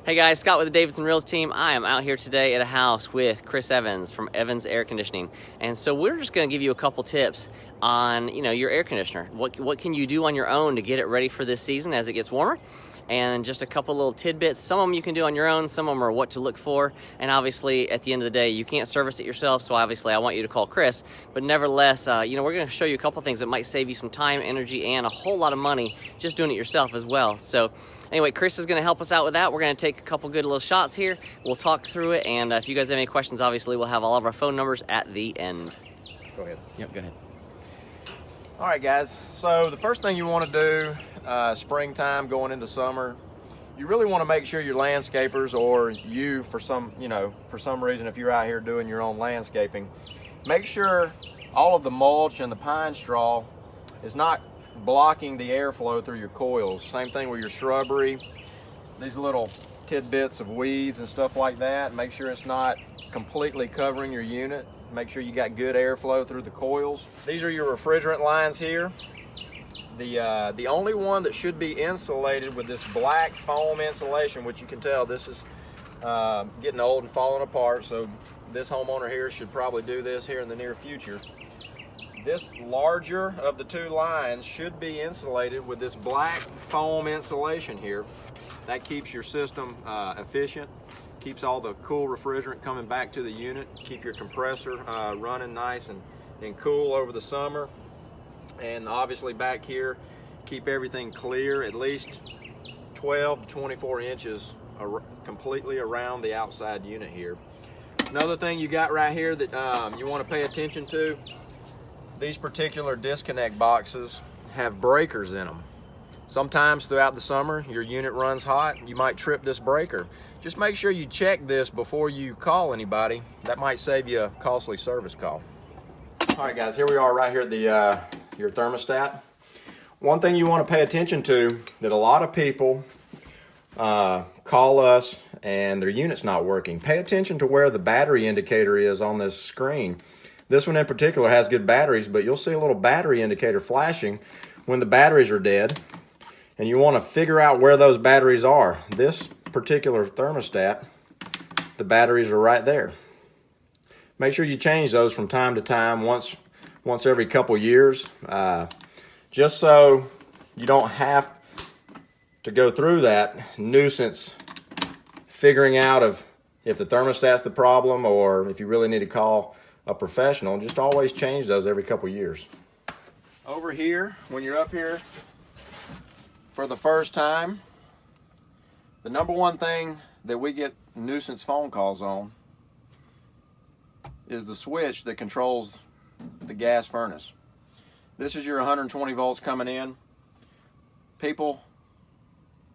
Hey guys, Scott with the Davidson Realty team. I am out here today at a house with Chris Evans from Evans Air Conditioning. And so we're just gonna give you a couple tips on, your air conditioner. What can you do on your own to get it ready for this season as it gets warmer? And just a couple little tidbits. Some of them you can do on your own, some of them are what to look for. And obviously at the end of the day, you can't service it yourself, so obviously I want you to call Chris. But nevertheless, we're gonna show you a couple things that might save you some time, energy, and a whole lot of money just doing it yourself as well. So anyway, Chris is gonna help us out with that. We're gonna take a couple good little shots here. We'll talk through it, and if you guys have any questions, obviously we'll have all of our phone numbers at the end. Go ahead. Yep, go ahead. All right, guys. So the first thing you want to do, springtime going into summer, you really want to make sure your landscapers, or you for some reason, if you're out here doing your own landscaping, make sure all of the mulch and the pine straw is not blocking the airflow through your coils. Same thing with your shrubbery, these little tidbits of weeds and stuff like that. Make sure it's not completely covering your unit. Make sure you got good airflow through the coils. These are your refrigerant lines here. The only one that should be insulated with this black foam insulation, which you can tell this is getting old and falling apart, so this homeowner here should probably do this here in the near future. This larger of the two lines should be insulated with this black foam insulation here. That keeps your system efficient, keeps all the cool refrigerant coming back to the unit, keep your compressor running nice and cool over the summer. And obviously back here, keep everything clear, at least 12 to 24 inches completely around the outside unit here. Another thing you got right here that you want to pay attention to, these particular disconnect boxes have breakers in them. Sometimes throughout the summer, your unit runs hot, you might trip this breaker. Just make sure you check this before you call anybody. That might save you a costly service call. All right, guys, here we are right here at your thermostat. One thing you want to pay attention to, that a lot of people call us and their unit's not working. Pay attention to where the battery indicator is on this screen. This one in particular has good batteries, but you'll see a little battery indicator flashing when the batteries are dead, and you want to figure out where those batteries are. This particular thermostat, the batteries are right there. Make sure you change those from time to time, once every couple years, just so you don't have to go through that nuisance figuring out if the thermostat's the problem or if you really need to call a professional. Just always change those every couple years. Over here, when you're up here for the first time, the number one thing that we get nuisance phone calls on is the switch that controls the gas furnace. This is your 120 volts coming in. People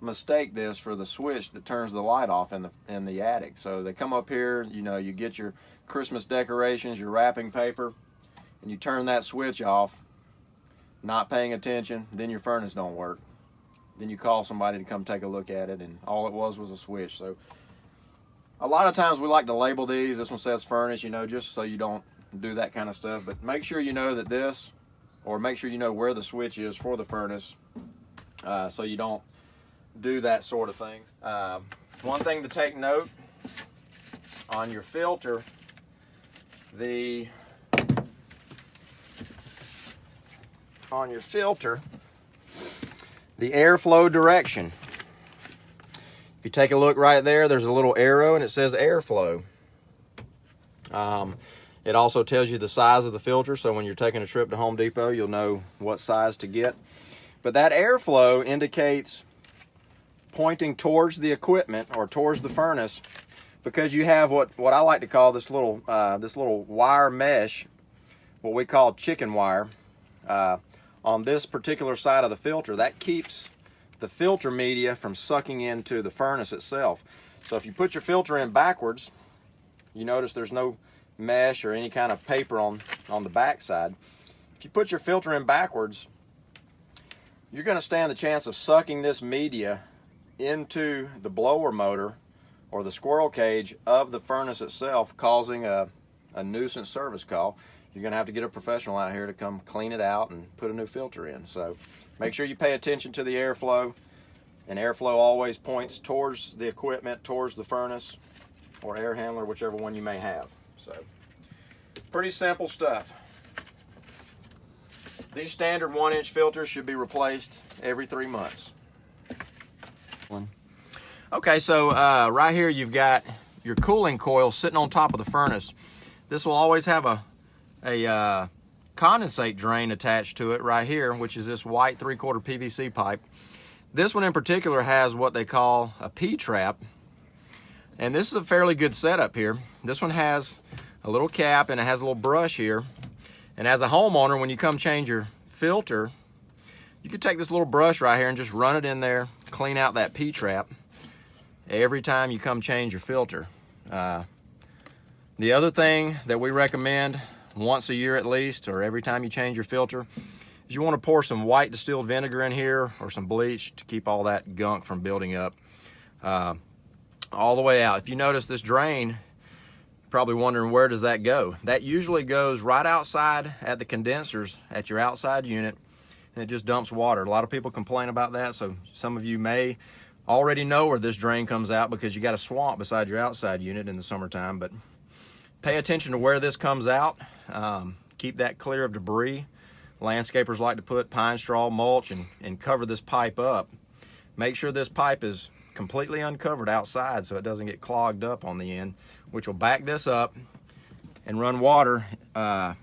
mistake this for the switch that turns the light off in the attic. So they come up here, you get your Christmas decorations, your wrapping paper, and you turn that switch off, not paying attention, then your furnace don't work. Then you call somebody to come take a look at it, and all it was a switch. So a lot of times we like to label these. This one says furnace, just so you don't do that kind of stuff. But make sure you know that this, or make sure you know where the switch is for the furnace, so you don't do that sort of thing. One thing to take note on your filter, the airflow direction. If you take a look right there, there's a little arrow and it says airflow. It also tells you the size of the filter, so when you're taking a trip to Home Depot, you'll know what size to get. But that airflow indicates pointing towards the equipment or towards the furnace, because you have what I like to call this little wire mesh, what we call chicken wire, on this particular side of the filter. That keeps the filter media from sucking into the furnace itself. So if you put your filter in backwards, you notice there's no mesh or any kind of paper on the back side. If you put your filter in backwards, you're going to stand the chance of sucking this media into the blower motor or the squirrel cage of the furnace itself, causing a nuisance service call. You're going to have to get a professional out here to come clean it out and put a new filter in. So make sure you pay attention to the airflow and airflow always points towards the equipment, towards the furnace or air handler, whichever one you may have. So pretty simple stuff. These standard 1-inch filters should be replaced every 3 months. Okay, so right here you've got your cooling coil sitting on top of the furnace. This will always have a condensate drain attached to it right here, which is this white 3/4 PVC pipe. This one in particular has what they call a P-trap, and this is a fairly good setup here. This one has a little cap and it has a little brush here, and as a homeowner, when you come change your filter, you can take this little brush right here and just run it in there, clean out that P-trap every time you come change your filter. The other thing that we recommend once a year at least, or every time you change your filter, is you want to pour some white distilled vinegar in here or some bleach to keep all that gunk from building up all the way out. If you notice this drain, you're probably wondering, where does that go? That usually goes right outside at the condensers at your outside unit, and it just dumps water. A lot of people complain about that, so some of you may already know where this drain comes out because you got a swamp beside your outside unit in the summertime. But pay attention to where this comes out. Keep that clear of debris. Landscapers like to put pine straw mulch and cover this pipe up. Make sure this pipe is completely uncovered outside so it doesn't get clogged up on the end, which will back this up and run water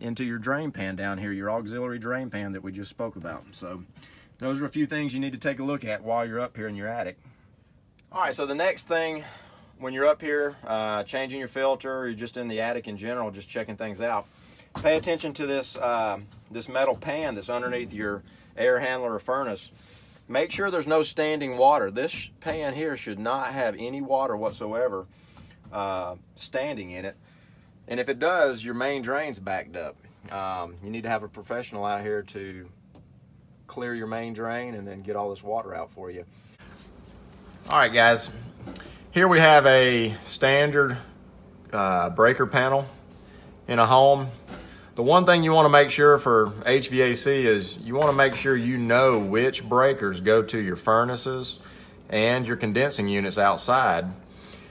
into your drain pan down here, your auxiliary drain pan that we just spoke about. So those are a few things you need to take a look at while you're up here in your attic. All right, so the next thing when you're up here changing your filter, or you're just in the attic in general, just checking things out, pay attention to this, this metal pan that's underneath your air handler or furnace. Make sure there's no standing water. This pan here should not have any water whatsoever standing in it. And if it does, your main drain's backed up. You need to have a professional out here to clear your main drain and then get all this water out for you. All right, guys, here we have a standard breaker panel in a home. The one thing you want to make sure for HVAC is you want to make sure you know which breakers go to your furnaces and your condensing units outside.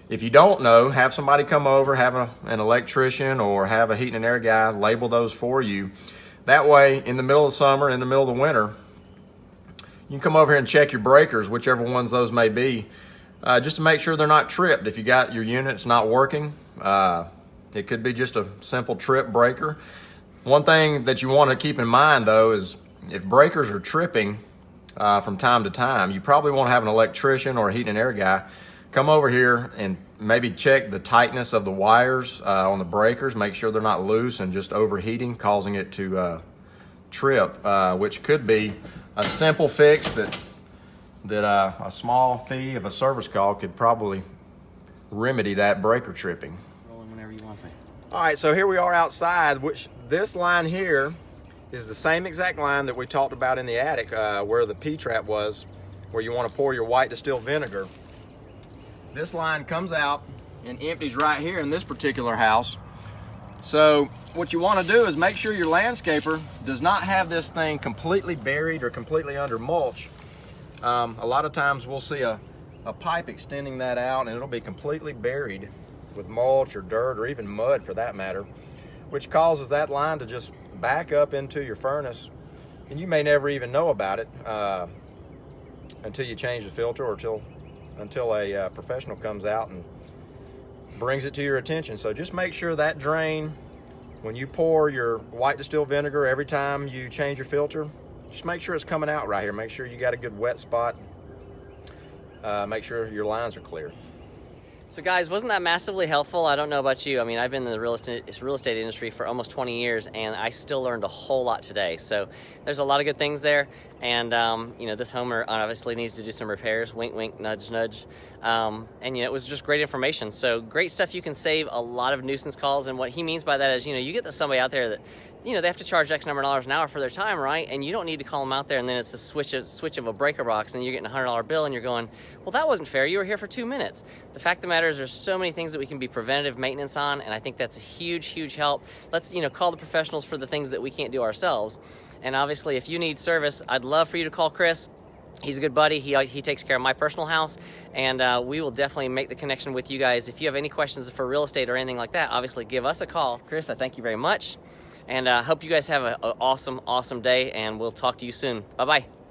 If you don't know, have somebody come over, have an electrician or have a heating and air guy label those for you. That way, in the middle of summer, in the middle of the winter, you can come over here and check your breakers, whichever ones those may be, just to make sure they're not tripped. If you got your units not working, it could be just a simple trip breaker. One thing that you want to keep in mind, though, is if breakers are tripping from time to time, you probably want to have an electrician or a heating and air guy come over here and maybe check the tightness of the wires on the breakers, make sure they're not loose and just overheating, causing it to trip, which could be a simple fix that a small fee of a service call could probably remedy that breaker tripping. Rolling whenever you want to. All right, so here we are outside, which this line here is the same exact line that we talked about in the attic where the P-trap was, where you want to pour your white distilled vinegar. This line comes out and empties right here in this particular house. So what you want to do is make sure your landscaper does not have this thing completely buried or completely under mulch. A lot of times we'll see a pipe extending that out and it'll be completely buried with mulch or dirt or even mud for that matter, which causes that line to just back up into your furnace, and you may never even know about it until you change the filter or until a professional comes out and brings it to your attention. So just make sure that drain, when you pour your white distilled vinegar every time you change your filter, just make sure it's coming out right here. Make sure you got a good wet spot. Make sure your lines are clear. So guys, wasn't that massively helpful? I don't know about you. I mean, I've been in the real estate industry for almost 20 years, and I still learned a whole lot today. So there's a lot of good things there, and you know, this homeowner obviously needs to do some repairs. Wink, wink, nudge, nudge. And you know, it was just great information. So great stuff. You can save a lot of nuisance calls, and what he means by that is, you know, you get to somebody out there that, you know, they have to charge X number of dollars an hour for their time, right? And you don't need to call them out there and then it's a switch of a breaker box and you're getting a $100 bill and you're going, well, that wasn't fair. You were here for 2 minutes. The fact of the matter is there's so many things that we can be preventative maintenance on, and I think that's a huge, huge help. Let's, you know, call the professionals for the things that we can't do ourselves. And obviously, if you need service, I'd love for you to call Chris. He's a good buddy. He takes care of my personal house, and we will definitely make the connection with you guys. If you have any questions for real estate or anything like that, obviously give us a call. Chris, I thank you very much, and hope you guys have an awesome day, and we'll talk to you soon. Bye-bye.